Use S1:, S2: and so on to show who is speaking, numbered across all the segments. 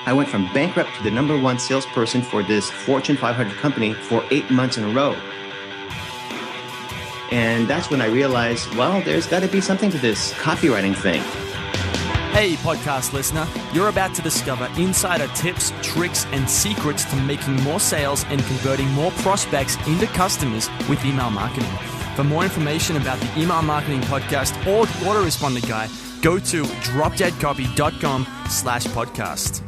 S1: I went from bankrupt to the number one salesperson for this Fortune 500 company for 8 months in a row. And that's when I realized, well, there's got to be something to this copywriting thing.
S2: Hey, podcast listener, you're about to discover insider tips, tricks, and secrets to making more sales and converting more prospects into customers with email marketing. For more information about the Email Marketing Podcast or the Autoresponder Guide, go to dropdeadcopy.com/podcast.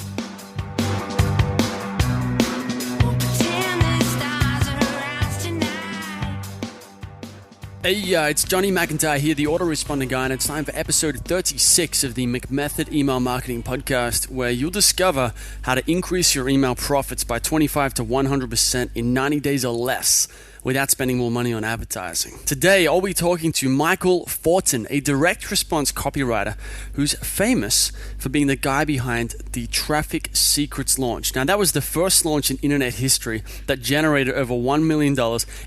S2: Hey, it's Johnny McIntyre here, the Autoresponder Guy, and it's time for episode 36 of the McMethod Email Marketing Podcast, where you'll discover how to increase your email profits by 25 to 100% in 90 days or less without spending more money on advertising. Today, I'll be talking to Michel Fortin, a direct response copywriter who's famous for being the guy behind the Traffic Secrets launch. Now, that was the first launch in internet history that generated over $1 million,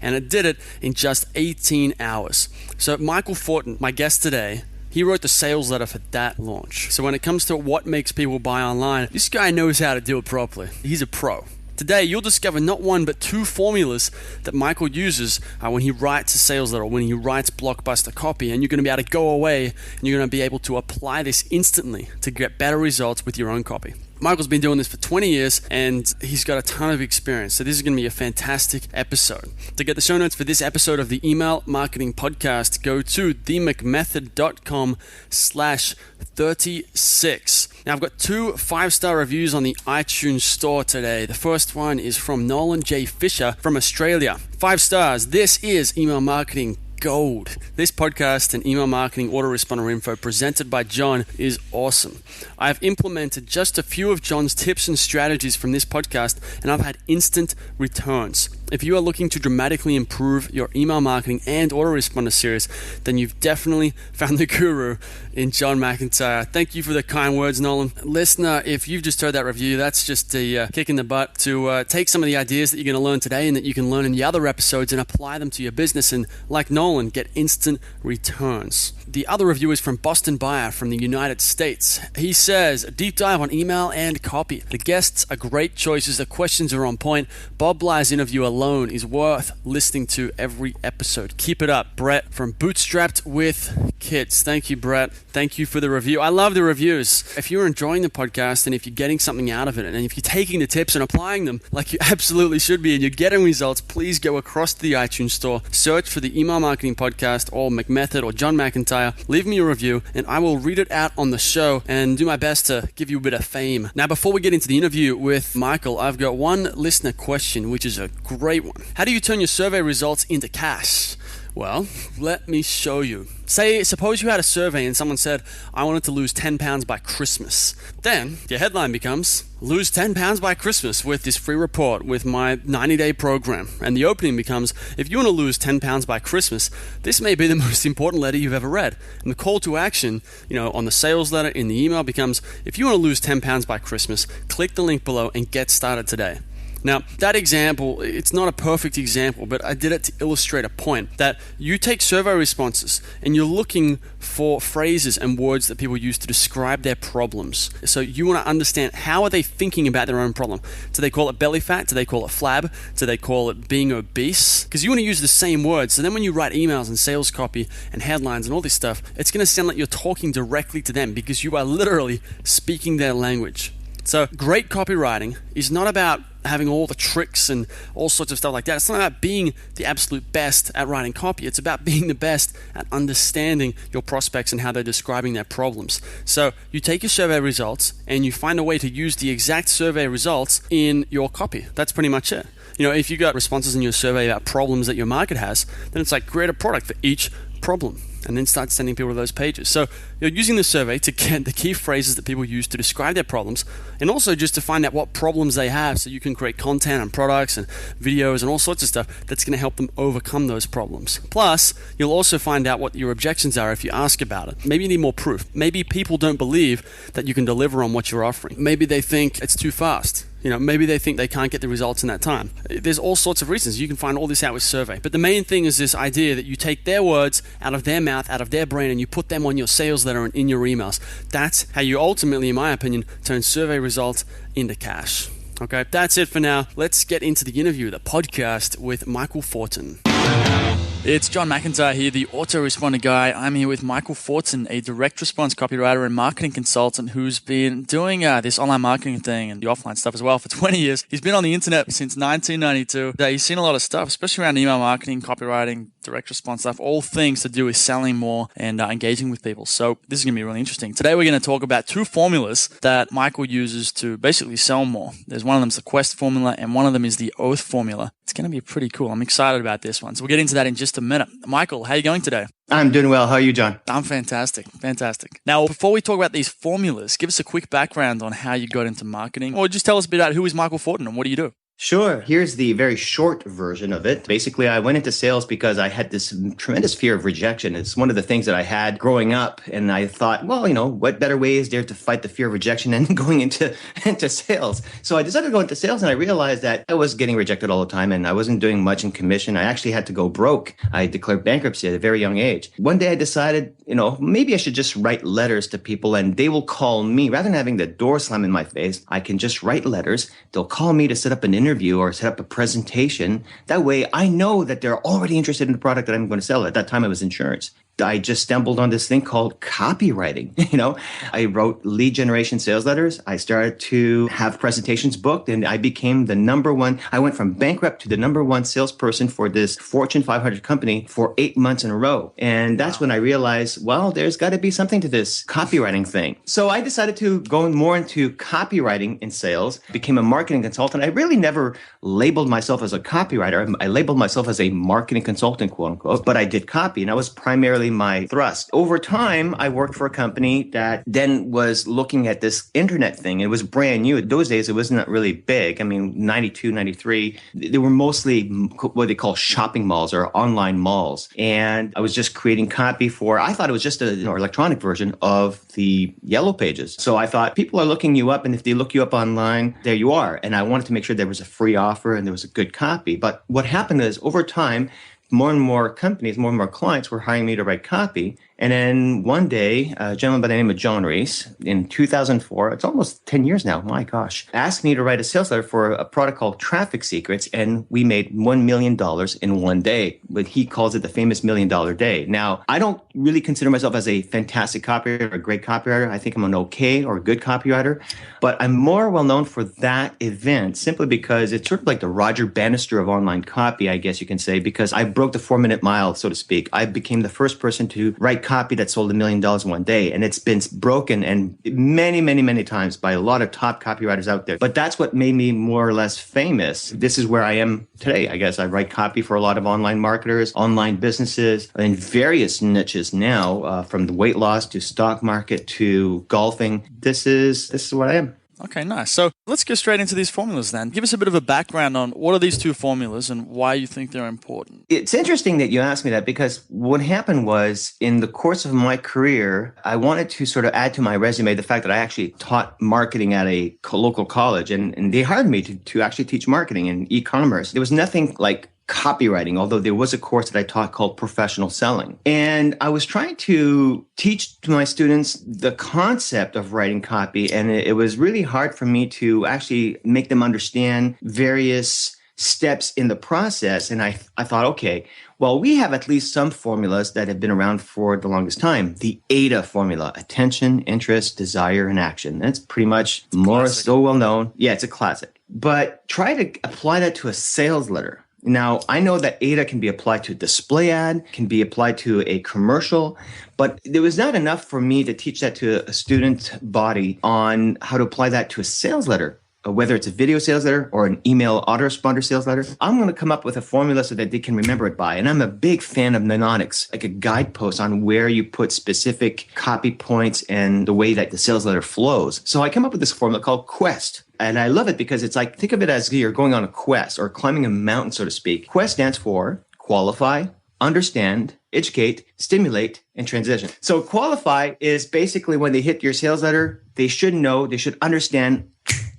S2: and it did it in just 18 hours. So Michel Fortin, my guest today, he wrote the sales letter for that launch. So when it comes to what makes people buy online, this guy knows how to do it properly. He's a pro. Today, you'll discover not one, but two formulas that Michel uses when he writes a sales letter, when he writes Blockbuster copy, and you're going to be able to go away and you're going to be able to apply this instantly to get better results with your own copy. Michel's been doing this for 20 years and he's got a ton of experience. So this is going to be a fantastic episode. To get the show notes for this episode of the Email Marketing Podcast, go to themcmethod.com/36. Now I've got two 5-star reviews on the iTunes store today. The first one is from Nolan J. Fisher from Australia. 5 stars. This is Email Marketing Gold. This podcast and email marketing autoresponder info presented by John is awesome. I've implemented just a few of John's tips and strategies from this podcast, and I've had instant returns. If you are looking to dramatically improve your email marketing and autoresponder series, then you've definitely found the guru in John McIntyre. Thank you for the kind words, Nolan. Listener, if you've just heard that review, that's just a kick in the butt to take some of the ideas that you're going to learn today and that you can learn in the other episodes and apply them to your business, and like Nolan, get instant returns. The other review is from Boston Buyer from the United States. He says, deep dive on email and copy. The guests are great choices. The questions are on point. Bob Bly's interview alone is worth listening to every episode. Keep it up. Brett from Bootstrapped with Kids. Thank you, Brett. Thank you for the review. I love the reviews. If you're enjoying the podcast and if you're getting something out of it, and if you're taking the tips and applying them like you absolutely should be, and you're getting results, please go across to the iTunes store, search for the Email Marketing Podcast or McMethod or John McIntyre. Leave me a review and I will read it out on the show and do my best to give you a bit of fame. Now, before we get into the interview with Michel, I've got one listener question, which is a great one. How do you turn your survey results into cash? Well, let me show you. Suppose you had a survey and someone said, I wanted to lose 10 pounds by Christmas. Then your headline becomes, lose 10 pounds by Christmas with this free report with my 90-day program. And the opening becomes, if you want to lose 10 pounds by Christmas, this may be the most important letter you've ever read. And the call to action, on the sales letter in the email becomes, if you want to lose 10 pounds by Christmas, click the link below and get started today. Now, that example, it's not a perfect example, but I did it to illustrate a point that you take survey responses and you're looking for phrases and words that people use to describe their problems. So you want to understand, how are they thinking about their own problem? Do they call it belly fat? Do they call it flab? Do they call it being obese? Because you want to use the same words. So then when you write emails and sales copy and headlines and all this stuff, it's going to sound like you're talking directly to them because you are literally speaking their language. So great copywriting is not about having all the tricks and all sorts of stuff like that. It's not about being the absolute best at writing copy. It's about being the best at understanding your prospects and how they're describing their problems. So you take your survey results and you find a way to use the exact survey results in your copy. That's pretty much it. If you got responses in your survey about problems that your market has, then it's like create a product for each problem and then start sending people to those pages. So you're using the survey to get the key phrases that people use to describe their problems, and also just to find out what problems they have so you can create content and products and videos and all sorts of stuff that's going to help them overcome those problems. Plus, you'll also find out what your objections are if you ask about it. Maybe you need more proof. Maybe people don't believe that you can deliver on what you're offering. Maybe they think it's too fast. Maybe they think they can't get the results in that time. There's all sorts of reasons. You can find all this out with survey. But the main thing is this idea that you take their words out of their mouth, out of their brain, and you put them on your sales letter and in your emails. That's how you ultimately, in my opinion, turn survey results into cash. Okay, that's it for now. Let's get into the interview, the podcast with Michel Fortin. It's John McIntyre here, the autoresponder guy. I'm here with Michel Fortin, a direct response copywriter and marketing consultant who's been doing this online marketing thing and the offline stuff as well for 20 years. He's been on the internet since 1992. He's seen a lot of stuff, especially around email marketing, copywriting, direct response stuff, all things to do with selling more and engaging with people. So this is going to be really interesting. Today we're going to talk about two formulas that Michel uses to basically sell more. There's one of them is the Quest formula and one of them is the Oath formula. It's going to be pretty cool. I'm excited about this one. So we'll get into that in just a minute. Michel, how are you going today?
S1: I'm doing well. How are you, John?
S2: I'm fantastic. Now, before we talk about these formulas, give us a quick background on how you got into marketing, or just tell us a bit about who is Michel Fortin and what do you do?
S1: Sure. Here's the very short version of it. Basically, I went into sales because I had this tremendous fear of rejection. It's one of the things that I had growing up. And I thought, well, what better way is there to fight the fear of rejection than going into sales? So I decided to go into sales and I realized that I was getting rejected all the time and I wasn't doing much in commission. I actually had to go broke. I declared bankruptcy at a very young age. One day I decided, maybe I should just write letters to people and they will call me. Rather than having the door slam in my face, I can just write letters. They'll call me to set up an interview or set up a presentation. That way I know that they're already interested in the product that I'm going to sell. At that time, it was insurance. I just stumbled on this thing called copywriting. I wrote lead generation sales letters. I started to have presentations booked and I became the number one. I went from bankrupt to the number one salesperson for this Fortune 500 company for 8 months in a row. And that's when I realized, well, there's got to be something to this copywriting thing. So I decided to go more into copywriting in sales, became a marketing consultant. I really never labeled myself as a copywriter. I labeled myself as a marketing consultant, quote unquote, but I did copy and I was primarily my thrust. Over time, I worked for a company that then was looking at this internet thing. It was brand new. In those days, it wasn't really big. 92, 93, they were mostly what they call shopping malls or online malls. And I was just creating copy I thought it was just an electronic version of the Yellow Pages. So I thought people are looking you up. And if they look you up online, there you are. And I wanted to make sure there was a free offer and there was a good copy. But what happened is over time, more and more companies, more and more clients were hiring me to write copy. And then one day, a gentleman by the name of John Reese in 2004, it's almost 10 years now, my gosh, asked me to write a sales letter for a product called Traffic Secrets. And we made $1 million in one day, but he calls it the famous $1 million day. Now, I don't really consider myself as a fantastic copywriter, a great copywriter. I think I'm an okay or a good copywriter, but I'm more well known for that event simply because it's sort of like the Roger Bannister of online copy, I guess you can say, because I broke the 4-minute mile, so to speak. I became the first person to write copy that sold $1 million in one day. And it's been broken and many, many, many times by a lot of top copywriters out there. But that's what made me more or less famous. This is where I am today. I guess I write copy for a lot of online marketers, online businesses in various niches now, from the weight loss to stock market to golfing. This is what I am.
S2: Okay, nice. So let's go straight into these formulas then. Give us a bit of a background on what are these two formulas and why you think they're important.
S1: It's interesting that you asked me that because what happened was in the course of my career, I wanted to sort of add to my resume the fact that I actually taught marketing at a local college and they hired me to actually teach marketing and e-commerce. There was nothing like copywriting, although there was a course that I taught called professional selling. And I was trying to teach to my students the concept of writing copy. And it was really hard for me to actually make them understand various steps in the process. And I thought, okay, well, we have at least some formulas that have been around for the longest time. The AIDA formula, attention, interest, desire, and action. That's pretty much more so well known. Yeah, it's a classic. But try to apply that to a sales letter. Now, I know that AIDA can be applied to a display ad, can be applied to a commercial, but there was not enough for me to teach that to a student body on how to apply that to a sales letter. Whether it's a video sales letter or an email autoresponder sales letter, I'm going to come up with a formula so that they can remember it by. And I'm a big fan of mnemonics, like a guidepost on where you put specific copy points and the way that the sales letter flows. So I come up with this formula called Quest. And I love it because it's like, think of it as you're going on a quest or climbing a mountain, so to speak. Quest stands for qualify, understand, educate, stimulate, and transition. So qualify is basically when they hit your sales letter, they should know, they should understand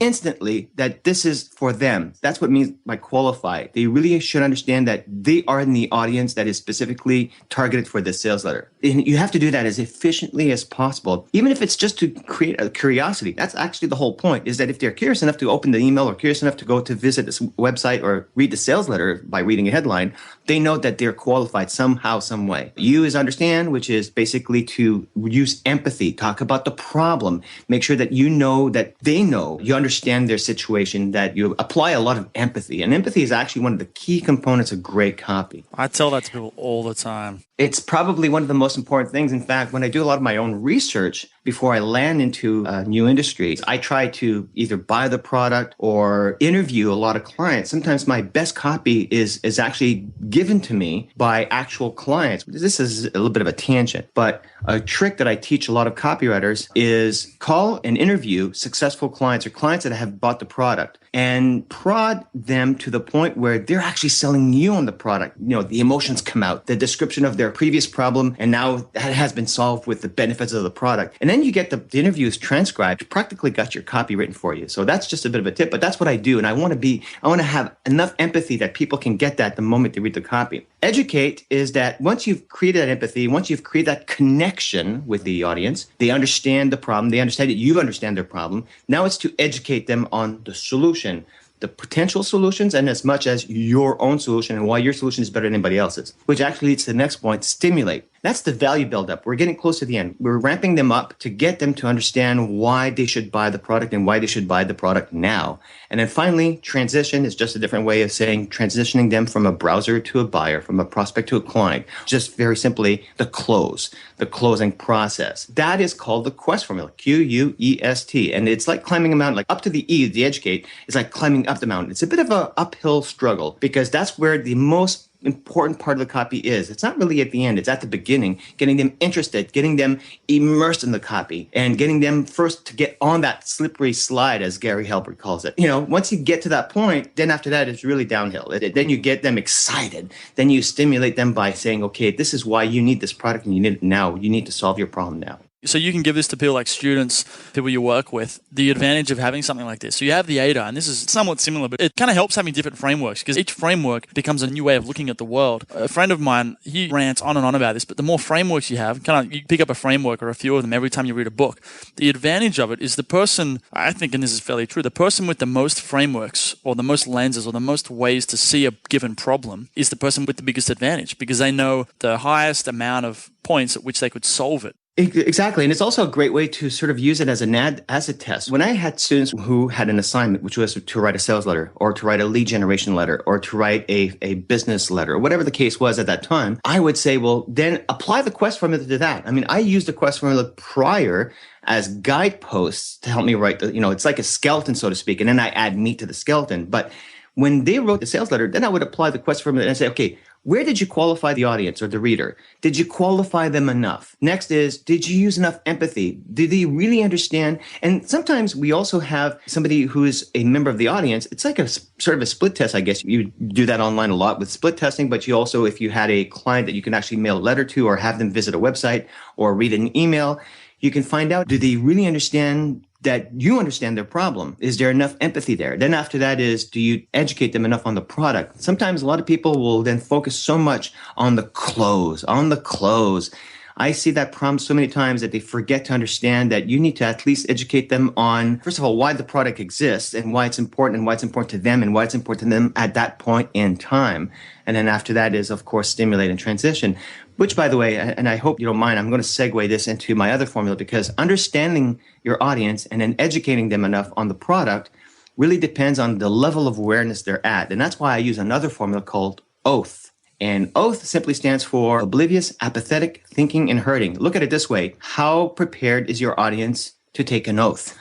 S1: instantly that this is for them. That's what means by qualified. They really should understand that they are in the audience that is specifically targeted for this sales letter. And you have to do that as efficiently as possible, even if it's just to create a curiosity. That's actually the whole point, is that if they're curious enough to open the email or curious enough to go to visit this website or read the sales letter by reading a headline, they know that they're qualified somehow, some way. U is understand, which is basically to use empathy, talk about the problem, make sure that you know that they know, you understand their situation, that you apply a lot of empathy. And empathy is actually one of the key components of great copy.
S3: I tell that to people all the time.
S1: It's probably one of the most important things. In fact, when I do a lot of my own research before I land into new industries, I try to either buy the product or interview a lot of clients. Sometimes my best copy is actually given to me by actual clients. This is a little bit of a tangent, but a trick that I teach a lot of copywriters is call and interview successful clients or clients that have bought the product and prod them to the point where they're actually selling you on the product. You know, the emotions come out, the description of their previous problem, and now that has been solved with the benefits of the product. And then you get the interviews transcribed, you practically got your copy written for you. So that's just a bit of a tip, but that's what I do. And I want to have enough empathy that people can get that the moment they read the copy. Educate is that once you've created that empathy, once you've created that connection with the audience, they understand the problem, they understand that you understand their problem. Now it's to educate them on the solution, the potential solutions, and as much as your own solution and why your solution is better than anybody else's, which actually leads to the next point, stimulate. That's the value buildup. We're getting close to the end. We're ramping them up to get them to understand why they should buy the product and why they should buy the product now. And then finally, transition is just a different way of saying transitioning them from a browser to a buyer, from a prospect to a client. Just very simply, the closing process. That is called the Quest formula, Quest. And it's like climbing a mountain, like up to the E, the educate, is like climbing up the mountain. It's a bit of an uphill struggle because that's where the most important part of the copy is. It's not really at the end. It's at the beginning, getting them interested, getting them immersed in the copy, and getting them first to get on that slippery slide, as Gary Halbert calls it. You know, once you get to that point, then after that, it's really downhill. Then you get them excited. Then you stimulate them by saying, okay, this is why you need this product and you need it now. You need to solve your problem now.
S3: So you can give this to people like students, people you work with, the advantage of having something like this. So you have the ADA, and this is somewhat similar, but it kind of helps having different frameworks because each framework becomes a new way of looking at the world. A friend of mine, he rants on and on about this, but the more frameworks you have, you pick up a framework or a few of them every time you read a book. The advantage of it is the person, I think, and this is fairly true, the person with the most frameworks or the most lenses or the most ways to see a given problem is the person with the biggest advantage because they know the highest amount of points at which they could solve it.
S1: Exactly. And it's also a great way to sort of use it as a test. When I had students who had an assignment, which was to write a sales letter or to write a lead generation letter or to write a business letter, or whatever the case was at that time, I would say, well, then apply the Quest formula to that. I mean, I used the Quest formula prior as guideposts to help me write it's like a skeleton, so to speak. And then I add meat to the skeleton. But when they wrote the sales letter, then I would apply the Quest formula and say, okay, where did you qualify the audience or the reader? Did you qualify them enough? Next is, did you use enough empathy? Did they really understand? And sometimes we also have somebody who is a member of the audience. It's like a sort of a split test, I guess. You do that online a lot with split testing, but you also, if you had a client that you can actually mail a letter to or have them visit a website or read an email, you can find out, do they really understand that you understand their problem? Is there enough empathy there? Then after that is, do you educate them enough on the product? Sometimes a lot of people will then focus so much on the close. I see that problem so many times that they forget to understand that you need to at least educate them on, first of all, why the product exists and why it's important and why it's important to them and why it's important to them at that point in time. And then after that is, of course, stimulate and transition, which, by the way, and I hope you don't mind, I'm going to segue this into my other formula because understanding your audience and then educating them enough on the product really depends on the level of awareness they're at. And that's why I use another formula called OATH. And OATH simply stands for oblivious, apathetic, thinking, and hurting. Look at it this way. How prepared is your audience to take an oath,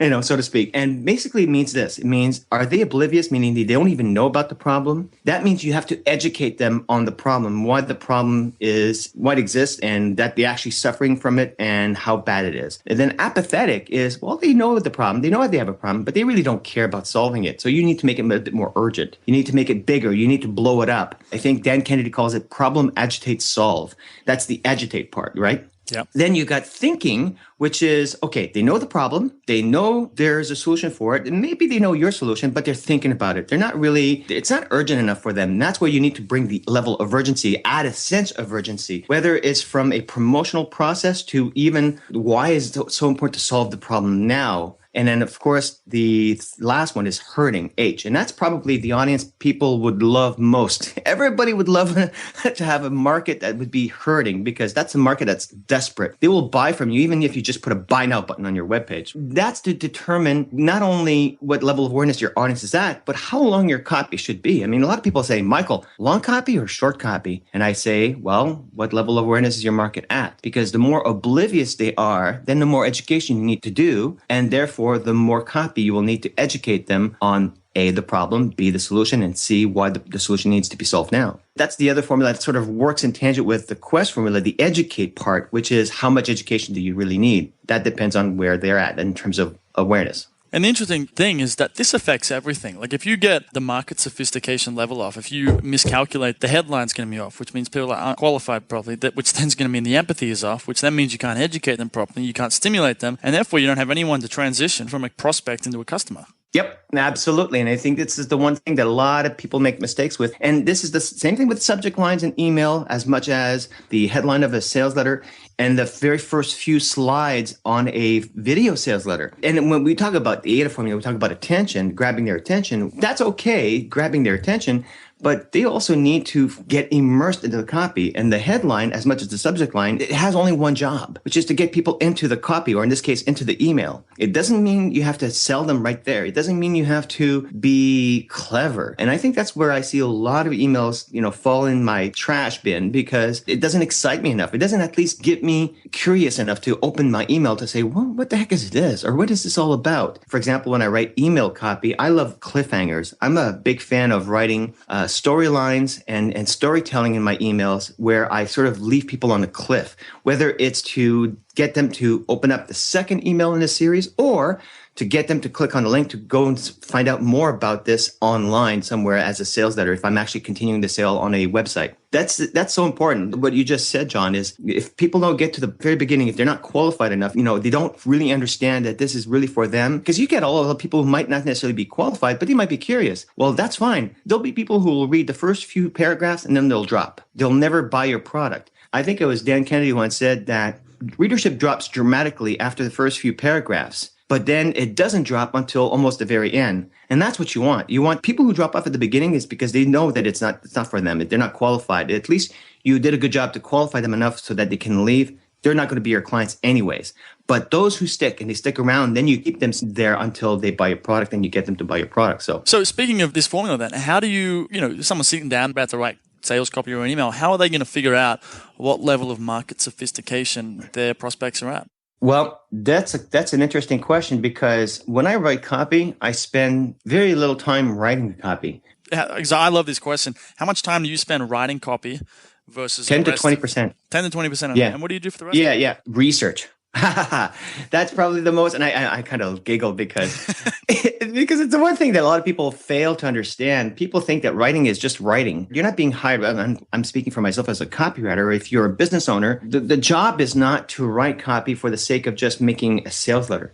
S1: so to speak? And basically it means this. It means, are they oblivious, meaning they don't even know about the problem? That means you have to educate them on the problem, why the problem is, why it exists, and that they're actually suffering from it and how bad it is. And then apathetic is, well, they know the problem. They know they have a problem, but they really don't care about solving it. So you need to make it a bit more urgent. You need to make it bigger. You need to blow it up. I think Dan Kennedy calls it problem, agitate, solve. That's the agitate part, right?
S3: Yep.
S1: Then you got thinking, which is, okay, they know the problem. They know there's a solution for it. And maybe they know your solution, but they're thinking about it. They're not really, it's not urgent enough for them. And that's where you need to bring the level of urgency, add a sense of urgency, whether it's from a promotional process to even why is it so important to solve the problem now? And then, of course, the last one is hurting, H. And that's probably the audience people would love most. Everybody would love to have a market that would be hurting because that's a market that's desperate. They will buy from you even if you just put a buy now button on your webpage. That's to determine not only what level of awareness your audience is at, but how long your copy should be. I mean, a lot of people say, Michael, long copy or short copy? And I say, well, what level of awareness is your market at? Because the more oblivious they are, then the more education you need to do. And therefore, the more copy you will need to educate them on A, the problem, B, the solution, and C, why the solution needs to be solved now. That's the other formula that sort of works in tangent with the quest formula, the educate part, which is how much education do you really need? That depends on where they're at in terms of awareness.
S3: And the interesting thing is that this affects everything. Like if you get the market sophistication level off, if you miscalculate, the headline's going to be off, which means people aren't qualified properly, which then is going to mean the empathy is off, which then means you can't educate them properly, you can't stimulate them, and therefore you don't have anyone to transition from a prospect into a customer.
S1: Yep, absolutely. And I think this is the one thing that a lot of people make mistakes with. And this is the same thing with subject lines in email as much as the headline of a sales letter and the very first few slides on a video sales letter. And when we talk about the AIDA formula, we talk about attention, grabbing their attention. That's okay, grabbing their attention. But they also need to get immersed into the copy. And the headline, as much as the subject line, it has only one job, which is to get people into the copy, or in this case, into the email. It doesn't mean you have to sell them right there. It doesn't mean you have to be clever. And I think that's where I see a lot of emails, fall in my trash bin because it doesn't excite me enough. It doesn't at least get me curious enough to open my email to say, well, what the heck is this? Or what is this all about? For example, when I write email copy, I love cliffhangers. I'm a big fan of writing storylines and storytelling in my emails where I sort of leave people on a cliff, whether it's to get them to open up the second email in the series or to get them to click on the link to go and find out more about this online somewhere as a sales letter if I'm actually continuing the sale on a website. That's so important. What you just said, John, is if people don't get to the very beginning, if they're not qualified enough, they don't really understand that this is really for them. Because you get all of the people who might not necessarily be qualified, but they might be curious. Well, that's fine. There'll be people who will read the first few paragraphs and then they'll drop. They'll never buy your product. I think it was Dan Kennedy who once said that readership drops dramatically after the first few paragraphs. But then it doesn't drop until almost the very end. And that's what you want. You want people who drop off at the beginning is because they know that it's not for them. They're not qualified. At least you did a good job to qualify them enough so that they can leave. They're not going to be your clients anyways. But those who stick and they stick around, then you keep them there until they buy your product and you get them to buy your product.
S3: So speaking of this formula then, how do you, someone's sitting down about to write sales copy or an email, how are they going to figure out what level of market sophistication their prospects are at?
S1: Well, that's an interesting question because when I write copy, I spend very little time writing the copy.
S3: I love this question. How much time do you spend writing copy versus
S1: 10 to 20%.
S3: 10 to 20%.
S1: Yeah.
S3: And what do you do for the rest?
S1: Yeah. Research. That's probably the most, and I kind of giggle because it's the one thing that a lot of people fail to understand. People think that writing is just writing. You're not being hired. I'm speaking for myself as a copywriter. If you're a business owner, the job is not to write copy for the sake of just making a sales letter.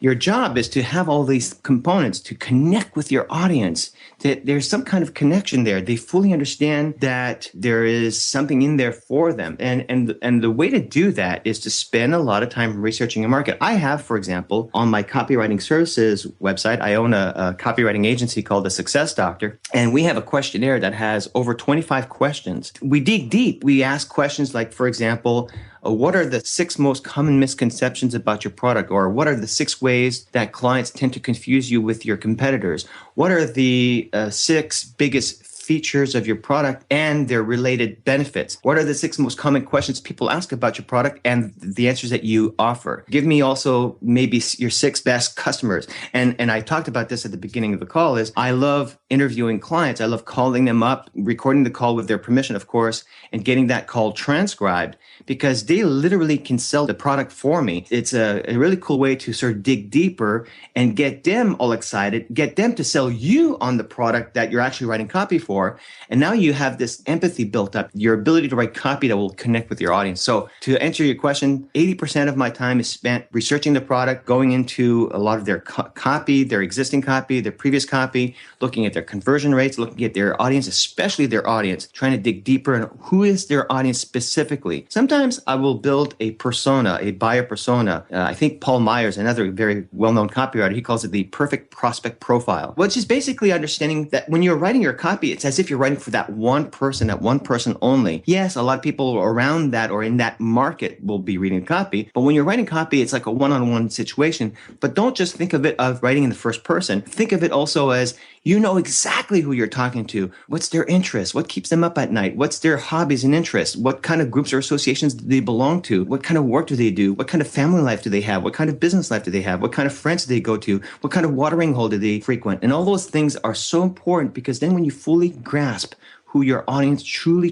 S1: Your job is to have all these components to connect with your audience, that there's some kind of connection there. They fully understand that there is something in there for them. And the way to do that is to spend a lot of time researching a market. I have, for example, on my copywriting services website, I own a copywriting agency called The Success Doctor, and we have a questionnaire that has over 25 questions. We dig deep. We ask questions like, for example, what are the 6 most common misconceptions about your product? Or what are the 6 ways that clients tend to confuse you with your competitors? What are the 6 biggest features of your product and their related benefits? What are the 6 most common questions people ask about your product and the answers that you offer? Give me also maybe your 6 best customers. And I talked about this at the beginning of the call is I love interviewing clients. I love calling them up, recording the call with their permission, of course, and getting that call transcribed because they literally can sell the product for me. It's a really cool way to sort of dig deeper and get them all excited, get them to sell you on the product that you're actually writing copy for. more. And now you have this empathy built up, your ability to write copy that will connect with your audience. So to answer your question, 80% of my time is spent researching the product, going into a lot of their copy, their existing copy, their previous copy, looking at their conversion rates, looking at their audience, especially their audience, trying to dig deeper in who is their audience specifically. Sometimes I will build a persona, a buyer persona. I think Paul Myers, another very well-known copywriter, he calls it the perfect prospect profile, which is basically understanding that when you're writing your copy, it's as if you're writing for that one person only. Yes, a lot of people around that or in that market will be reading copy, but when you're writing copy, it's like a one-on-one situation. But don't just think of it of writing in the first person. Think of it also as you know exactly who you're talking to. What's their interest? What keeps them up at night? What's their hobbies and interests? What kind of groups or associations do they belong to? What kind of work do they do? What kind of family life do they have? What kind of business life do they have? What kind of friends do they go to? What kind of watering hole do they frequent? And all those things are so important because then when you fully grasp who your audience truly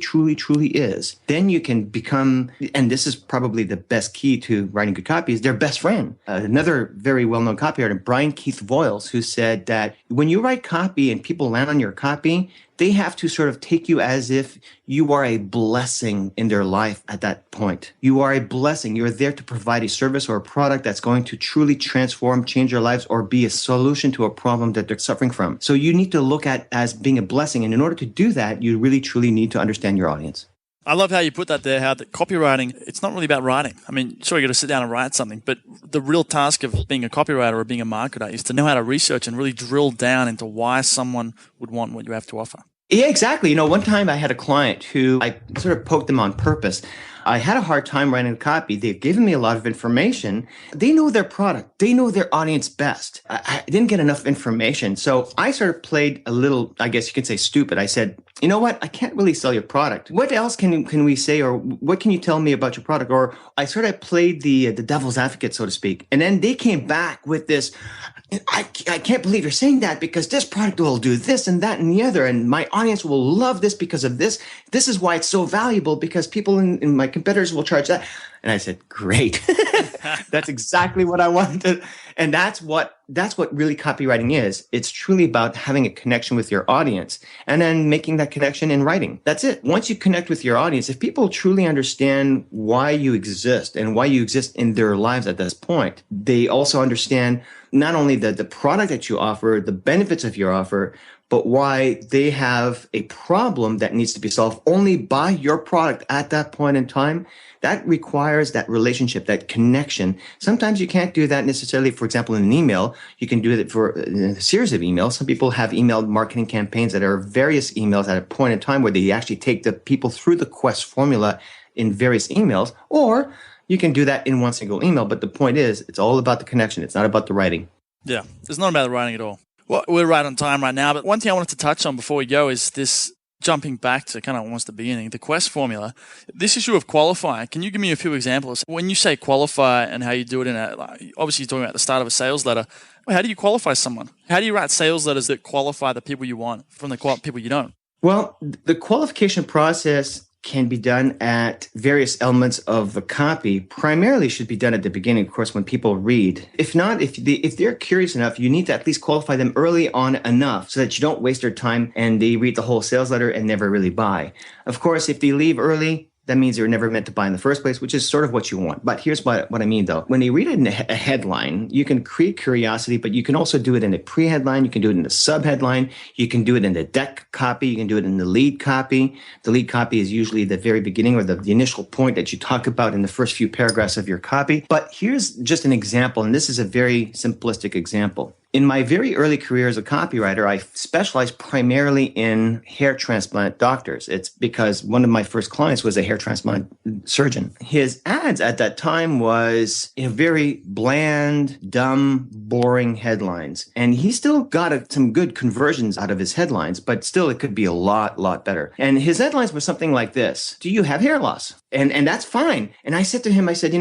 S1: is, then you can become, and this is probably the best key to writing good copy, is their best friend. Another very well-known copywriter, Brian Keith Voiles, who said that when you write copy and people land on your copy, they have to sort of take you as if you are a blessing in their life at that point. You are a blessing. You're there to provide a service or a product that's going to truly transform, change their lives, or be a solution to a problem that they're suffering from. So you need to look at as being a blessing. And in order to do that, you really, truly need to understand your audience.
S3: I love how you put that there, how the copywriting, it's not really about writing. I mean, sure, you got to sit down and write something, but the real task of being a copywriter or being a marketer is to know how to research and really drill down into why someone would want what you have to offer.
S1: Yeah, exactly. One time I had a client who I sort of poked them on purpose. I had a hard time writing a copy. They've given me a lot of information. They know their product. They know their audience best. I didn't get enough information. So I sort of played a little, I guess you could say stupid. I said, you know what? I can't really sell your product. What else can we say, or what can you tell me about your product? Or I sort of played the devil's advocate, so to speak. And then they came back with this, I can't believe you're saying that because this product will do this and that and the other. And my audience will love this because of this. This is why it's so valuable because people in my competitors will charge that. And I said, great. That's exactly what I wanted. And that's what really copywriting is. It's truly about having a connection with your audience and then making that connection in writing. That's it. Once you connect with your audience, if people truly understand why you exist and why you exist in their lives at this point, they also understand not only the product that you offer, the benefits of your offer, but why they have a problem that needs to be solved only by your product at that point in time. That requires that relationship, that connection. Sometimes you can't do that necessarily, for example, in an email. You can do it for a series of emails. Some people have email marketing campaigns that are various emails at a point in time where they actually take the people through the quest formula in various emails, or you can do that in one single email. But the point is, it's all about the connection. It's not about the writing.
S3: Yeah, it's not about the writing at all. Well, we're right on time right now, but one thing I wanted to touch on before we go is this, jumping back to kind of almost the beginning, the quest formula. This issue of qualifying, can you give me a few examples? When you say qualify and how you do it obviously you're talking about the start of a sales letter. How do you qualify someone? How do you write sales letters that qualify the people you want from the people you don't?
S1: Well, the qualification process can be done at various elements of the copy. Primarily should be done at the beginning, of course, when people read. If not, if they're curious enough, you need to at least qualify them early on enough so that you don't waste their time and they read the whole sales letter and never really buy. Of course, if they leave early, that means you're never meant to buy in the first place, which is sort of what you want. But here's what I mean, though. When you read it in a headline, you can create curiosity, but you can also do it in a pre-headline. You can do it in a sub-headline. You can do it in the deck copy. You can do it in the lead copy. The lead copy is usually the very beginning or the initial point that you talk about in the first few paragraphs of your copy. But here's just an example, and this is a very simplistic example. In my very early career as a copywriter, I specialized primarily in hair transplant doctors. It's because one of my first clients was a hair transplant surgeon. His ads at that time was very bland, dumb, boring headlines. And he still got some good conversions out of his headlines, but still it could be a lot better. And his headlines were something like this: do you have hair loss? And that's fine. And I said to him, I said,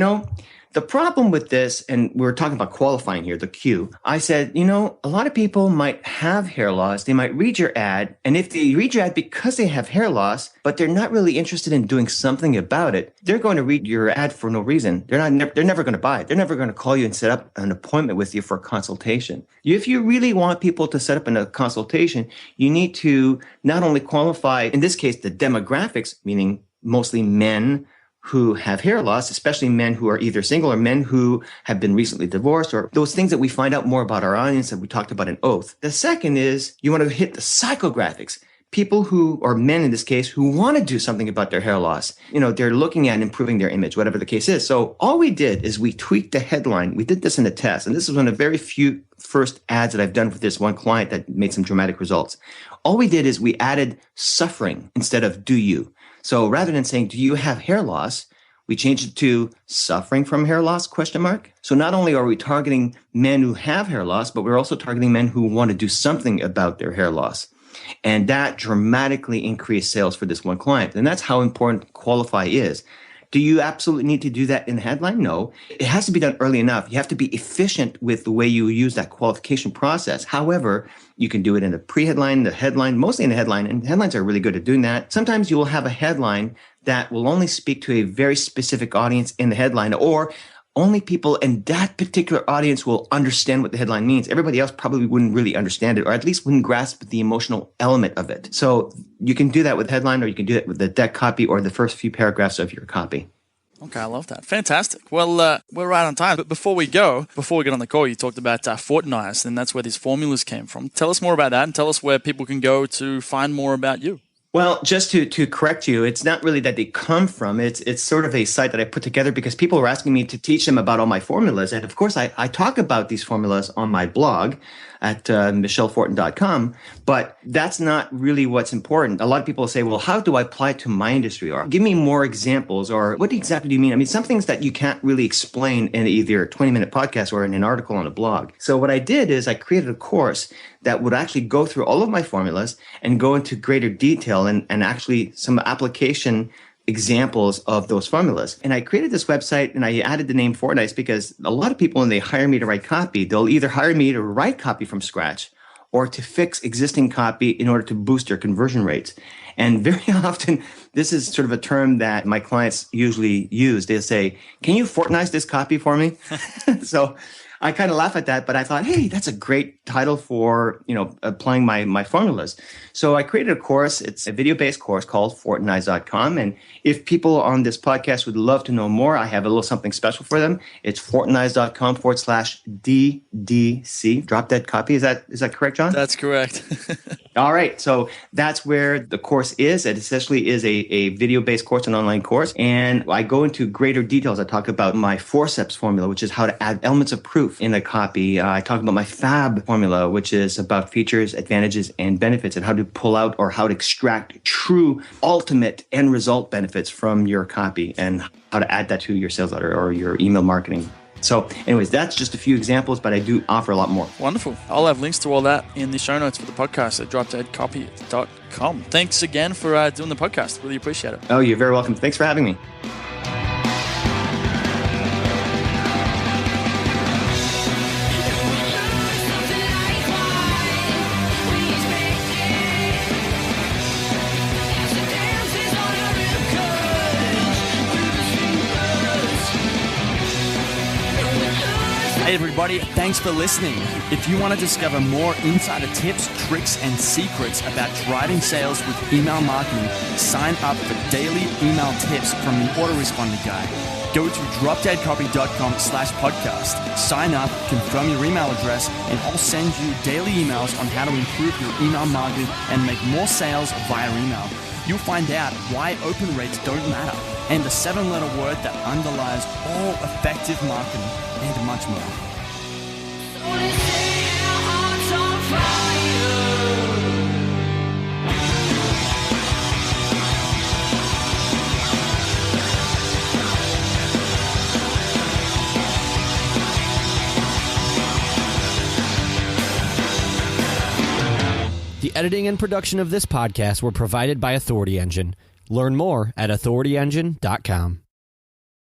S1: The problem with this, and we're talking about qualifying here, the Q, I said, a lot of people might have hair loss. They might read your ad. And if they read your ad because they have hair loss, but they're not really interested in doing something about it, they're going to read your ad for no reason. They're never going to buy it. They're never going to call you and set up an appointment with you for a consultation. If you really want people to set up a consultation, you need to not only qualify, in this case, the demographics, meaning mostly men who have hair loss, especially men who are either single or men who have been recently divorced, or those things that we find out more about our audience that we talked about in Oath. The second is you want to hit the psychographics. People who, or men in this case, who want to do something about their hair loss. They're looking at improving their image, whatever the case is. So all we did is we tweaked the headline. We did this in a test, and this is one of the very few first ads that I've done with this one client that made some dramatic results. All we did is we added suffering instead of do you. So rather than saying, do you have hair loss? We changed it to suffering from hair loss, ? So not only are we targeting men who have hair loss, but we're also targeting men who want to do something about their hair loss. And that dramatically increased sales for this one client. And that's how important qualify is. Do you absolutely need to do that in the headline? No. It has to be done early enough. You have to be efficient with the way you use that qualification process. However, you can do it in the pre-headline, the headline, mostly in the headline, and headlines are really good at doing that. Sometimes you will have a headline that will only speak to a very specific audience in the headline, or only people in that particular audience will understand what the headline means. Everybody else probably wouldn't really understand it, or at least wouldn't grasp the emotional element of it. So you can do that with headline, or you can do it with the deck copy or the first few paragraphs of your copy.
S3: Okay, I love that. Fantastic. Well, we're right on time. But before we get on the call, you talked about Fortinized, and that's where these formulas came from. Tell us more about that, and tell us where people can go to find more about you.
S1: Well, just to correct you, it's not really that they come from. It's sort of a site that I put together because people were asking me to teach them about all my formulas. And of course, I talk about these formulas on my blog at michelfortin.com, but that's not really what's important. A lot of people say, well, how do I apply it to my industry? Or give me more examples, or what exactly do you mean? I mean, some things that you can't really explain in either a 20-minute podcast or in an article on a blog. So what I did is I created a course that would actually go through all of my formulas and go into greater detail and actually some application examples of those formulas. And I created this website and I added the name Fortnite because a lot of people, when they hire me to write copy, they'll either hire me to write copy from scratch or to fix existing copy in order to boost their conversion rates. And very often, this is sort of a term that my clients usually use. They'll say, can you Fortnize this copy for me? So I kind of laugh at that, but I thought, hey, that's a great title for, applying my formulas. So I created a course. It's a video-based course called Fortinize.com. And if people on this podcast would love to know more, I have a little something special for them. It's Fortinize.com/DDC. Drop dead copy. Is that correct, John?
S3: That's correct.
S1: All right. So that's where the course is. It essentially is a video-based course, an online course. And I go into greater details. I talk about my forceps formula, which is how to add elements of proof in a copy. I talk about my FAB formula, which is about features, advantages, and benefits, and how to pull out or how to extract true ultimate end result benefits from your copy and how to add that to your sales letter or your email marketing. So anyways, that's just a few examples, but I do offer a lot more.
S3: Wonderful. I'll have links to all that in the show notes for the podcast at dropdeadcopy.com. Thanks again for doing the podcast. Really appreciate it.
S1: Oh, you're very welcome. Thanks for having me.
S2: Hey everybody, thanks for listening. If you want to discover more insider tips, tricks, and secrets about driving sales with email marketing, sign up for daily email tips from the autoresponder guide. Go to dropdeadcopy.com/podcast. Sign up, confirm your email address, and I'll send you daily emails on how to improve your email marketing and make more sales via email. You'll find out why open rates don't matter and the 7-letter word that underlies all effective marketing and much more. The editing and production of this podcast were provided by Authority Engine. Learn more at authorityengine.com.